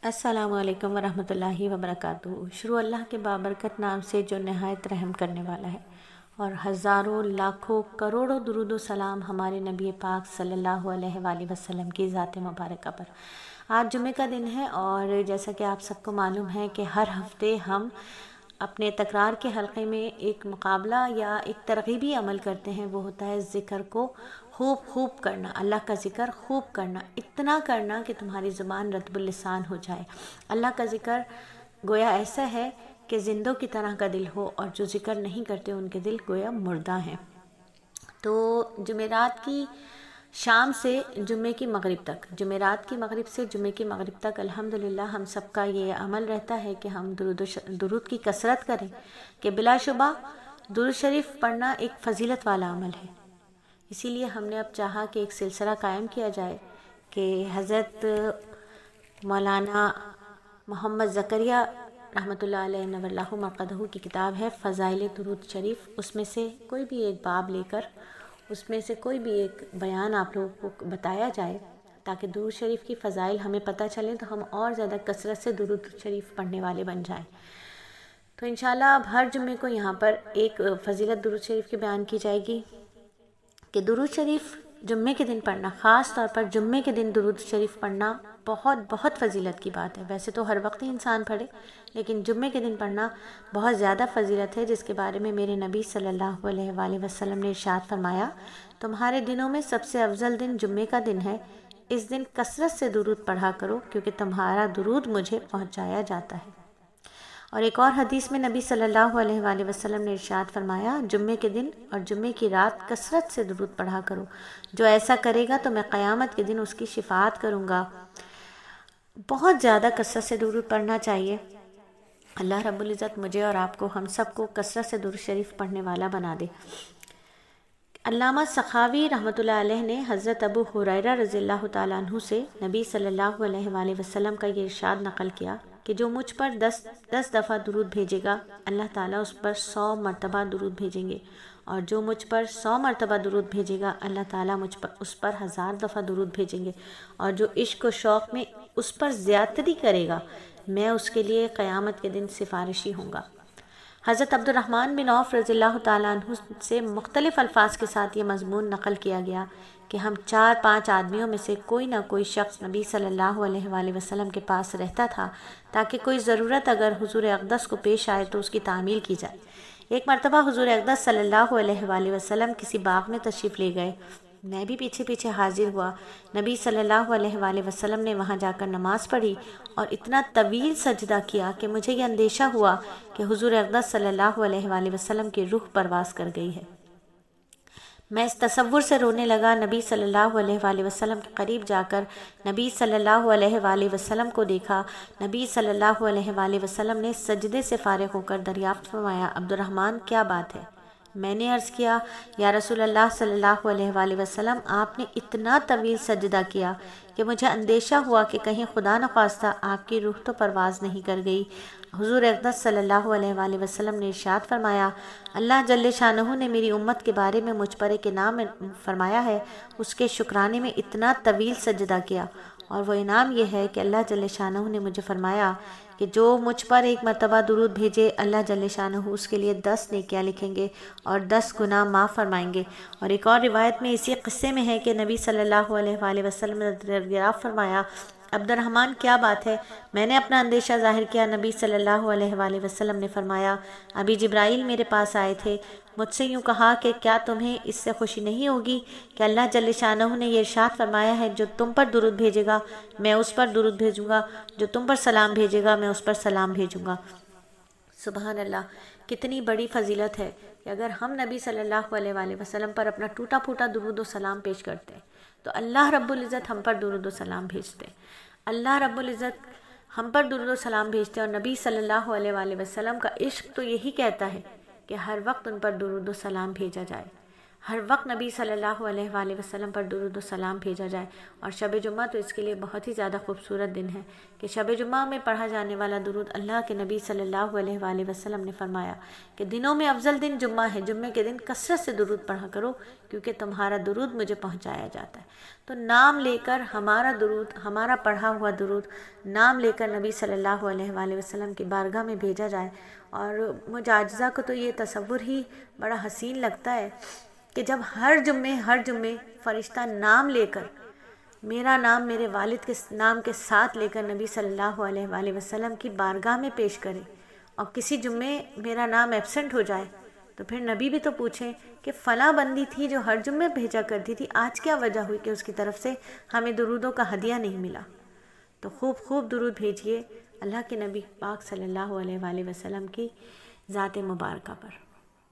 السلام علیکم ورحمۃ اللہ وبرکاتہ۔ شروع اللہ کے بابرکت نام سے جو نہایت رحم کرنے والا ہے، اور ہزاروں لاکھوں کروڑوں درود و سلام ہمارے نبی پاک صلی اللہ علیہ وآلہ وسلم کی ذات مبارکہ پر۔ آج جمعہ کا دن ہے، اور جیسا کہ آپ سب کو معلوم ہے کہ ہر ہفتے ہم اپنے تکرار کے حلقے میں ایک مقابلہ یا ایک ترغیبی عمل کرتے ہیں، وہ ہوتا ہے ذکر کو خوب کرنا، اللہ کا ذکر خوب کرنا، اتنا کرنا کہ تمہاری زبان رطب اللسان ہو جائے۔ اللہ کا ذکر گویا ایسا ہے کہ زندوں کی طرح کا دل ہو، اور جو ذکر نہیں کرتے ان کے دل گویا مردہ ہیں۔ تو جمعرات کی شام سے جمعے کی مغرب تک، جمعرات کی مغرب سے جمعے کی مغرب تک الحمدللہ ہم سب کا یہ عمل رہتا ہے کہ ہم درود کی کثرت کریں، کہ بلا شبہ درود شریف پڑھنا ایک فضیلت والا عمل ہے۔ اسی لیے ہم نے اب چاہا کہ ایک سلسلہ قائم کیا جائے کہ حضرت مولانا محمد زکریا رحمۃ اللہ علیہ نور اللہ مرقدہ کی کتاب ہے فضائل درود شریف، اس میں سے کوئی بھی ایک باب لے کر اس میں سے کوئی بھی ایک بیان آپ لوگوں کو بتایا جائے، تاکہ درود شریف کی فضائل ہمیں پتہ چلیں تو ہم اور زیادہ کثرت سے درود شریف پڑھنے والے بن جائیں۔ تو انشاءاللہ اب ہر جمعے کو یہاں پر ایک فضیلت درود شریف کی بیان کی جائے گی کہ درود شریف جمعے کے دن پڑھنا، خاص طور پر جمعے کے دن درود شریف پڑھنا بہت فضیلت کی بات ہے۔ ویسے تو ہر وقت ہی انسان پڑھے، لیکن جمعے کے دن پڑھنا بہت زیادہ فضیلت ہے، جس کے بارے میں میرے نبی صلی اللہ علیہ وآلہ وسلم نے ارشاد فرمایا، تمہارے دنوں میں سب سے افضل دن جمعے کا دن ہے، اس دن کثرت سے درود پڑھا کرو، کیونکہ تمہارا درود مجھے پہنچایا جاتا ہے۔ اور ایک اور حدیث میں نبی صلی اللہ علیہ وآلہ وسلم نے ارشاد فرمایا، جمعے کے دن اور جمعے کی رات کثرت سے درود پڑھا کرو، جو ایسا کرے گا تو میں قیامت کے دن اس کی شفاعت کروں گا۔ بہت زیادہ کثرت سے درود پڑھنا چاہیے۔ اللہ رب العزت مجھے اور آپ کو، ہم سب کو کثرت سے درود شریف پڑھنے والا بنا دے۔ علامہ سخاوی رحمۃ اللہ علیہ نے حضرت ابو ہریرہ رضی اللہ تعالیٰ عنہ سے نبی صلی اللہ علیہ وآلہ وسلم کا یہ ارشاد نقل کیا کہ جو مجھ پر 10 دفعہ درود بھیجے گا، اللہ تعالیٰ اس پر 100 مرتبہ درود بھیجیں گے، اور جو مجھ پر 100 مرتبہ درود بھیجے گا، اللہ تعالیٰ اس پر 1000 دفعہ درود بھیجیں گے، اور جو عشق و شوق میں اس پر زیادتی کرے گا، میں اس کے لیے قیامت کے دن سفارشی ہوں گا۔ حضرت عبد الرحمن بن عوف رضی اللہ تعالیٰ عنہ سے مختلف الفاظ کے ساتھ یہ مضمون نقل کیا گیا کہ ہم 4-5 آدمیوں میں سے کوئی نہ کوئی شخص نبی صلی اللہ علیہ وآلہ وسلم کے پاس رہتا تھا، تاکہ کوئی ضرورت اگر حضور اقدس کو پیش آئے تو اس کی تعمیل کی جائے۔ ایک مرتبہ حضور اقدس صلی اللہ علیہ وآلہ وسلم کسی باغ میں تشریف لے گئے، میں بھی پیچھے حاضر ہوا۔ نبی صلی اللہ علیہ وآلہ وسلم نے وہاں جا کر نماز پڑھی اور اتنا طویل سجدہ کیا کہ مجھے یہ اندیشہ ہوا کہ حضور اقدس صلی اللہ علیہ وآلہ وسلم کی روح پرواز کر گئی ہے۔ میں اس تصور سے رونے لگا۔ نبی صلی اللہ علیہ وآلہ وسلم کے قریب جا کر نبی صلی اللہ علیہ وآلہ وسلم کو دیکھا۔ نبی صلی اللہ علیہ وآلہ وسلم نے سجدے سے فارغ ہو کر دریافت فرمایا، عبد الرحمن کیا بات ہے؟ میں نے عرض کیا، یا رسول اللہ صلی اللہ علیہ وآلہ وسلم، آپ نے اتنا طویل سجدہ کیا کہ مجھے اندیشہ ہوا کہ کہیں خدا نخواستہ آپ کی روح تو پرواز نہیں کر گئی۔ حضور اقدس صلی اللہ علیہ وآلہ وسلم نے ارشاد فرمایا، اللہ جل شانہ نے میری امت کے بارے میں مجھ پر ایک انعام فرمایا ہے، اس کے شکرانے میں اتنا طویل سجدہ کیا، اور وہ انعام یہ ہے کہ اللہ جل شانہ نے مجھے فرمایا کہ جو مجھ پر ایک مرتبہ درود بھیجے، اللہ جل شانہ اس کے لیے 10 نیکیاں لکھیں گے اور 10 گناہ معاف فرمائیں گے۔ اور ایک اور روایت میں اسی قصے میں ہے کہ نبی صلی اللہ علیہ وآلہ وسلم نے دریافت فرمایا، عبد الرحمن کیا بات ہے؟ میں نے اپنا اندیشہ ظاہر کیا۔ نبی صلی اللہ علیہ وآلہ وسلم نے فرمایا، ابھی جبرائیل میرے پاس آئے تھے، مجھ سے یوں کہا کہ کیا تمہیں اس سے خوشی نہیں ہوگی کہ اللہ جل شانہ نے یہ ارشاد فرمایا ہے، جو تم پر درود بھیجے گا میں اس پر درود بھیجوں گا، جو تم پر سلام بھیجے گا میں اس پر سلام بھیجوں گا۔ سبحان اللہ، کتنی بڑی فضیلت ہے کہ اگر ہم نبی صلی اللہ علیہ وآلہ وسلم پر اپنا ٹوٹا پھوٹا درود و سلام پیش کرتے ہیں تو اللہ رب العزت ہم پر درود و سلام بھیجتے ہیں۔ اللہ رب العزت ہم پر درود و سلام بھیجتے ہیں، اور نبی صلی اللہ علیہ وآلہ وسلم کا عشق تو یہی کہتا ہے کہ ہر وقت ان پر درود و سلام بھیجا جائے۔ ہر وقت نبی صلی اللہ علیہ وآلہ وسلم پر درود و سلام بھیجا جائے۔ اور شب جمعہ تو اس کے لیے بہت ہی زیادہ خوبصورت دن ہے کہ شب جمعہ میں پڑھا جانے والا درود، اللہ کے نبی صلی اللہ علیہ وآلہ وسلم نے فرمایا کہ دنوں میں افضل دن جمعہ ہے، جمعے کے دن کثرت سے درود پڑھا کرو کیونکہ تمہارا درود مجھے پہنچایا جاتا ہے۔ تو نام لے کر ہمارا درود، ہمارا پڑھا ہوا درود نام لے کر نبی صلی اللہ علیہ وآلہ وسلم کی بارگاہ میں بھیجا جائے۔ اور مجھ عاجزہ کو تو یہ تصور ہی بڑا حسین لگتا ہے کہ جب ہر جمعے فرشتہ نام لے کر، میرا نام میرے والد کے نام کے ساتھ لے کر نبی صلی اللہ علیہ وآلہ وسلم کی بارگاہ میں پیش کرے، اور کسی جمعے میرا نام ایبسنٹ ہو جائے تو پھر نبی بھی تو پوچھیں کہ فلاں بندی تھی جو ہر جمعے بھیجا کرتی تھی، آج کیا وجہ ہوئی کہ اس کی طرف سے ہمیں درودوں کا ہدیہ نہیں ملا۔ تو خوب درود بھیجیے اللہ کے نبی پاک صلی اللہ علیہ وآلہ وسلم کی ذات مبارکہ پر۔